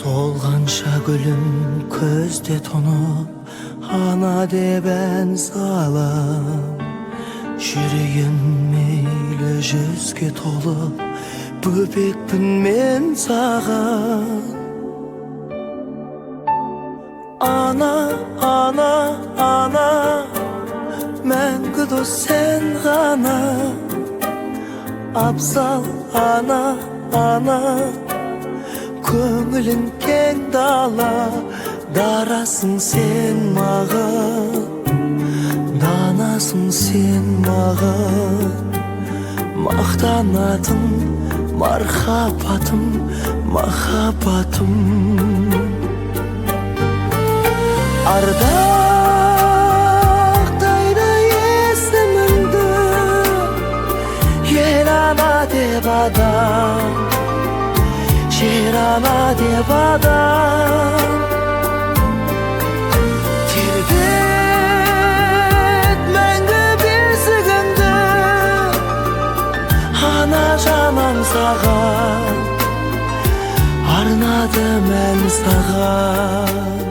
Solgança gülüm közde tonup ana de ben salam. Yüreğim meyle yüzge tolup böbekpin men sağa. Ana, ana, ana, мәңгі sen ғана. Абзал ана, ана, көңілің кең дала. Дарасың sen маған, данасың sen маған. Мақтанатын мархабатым, махаббатым. Ардақтайды есіміңді, ел ана деп адам, жер ана деп адам. Тербет мәңгі бесігіңді, ана жаным саған, арнадым ән саған.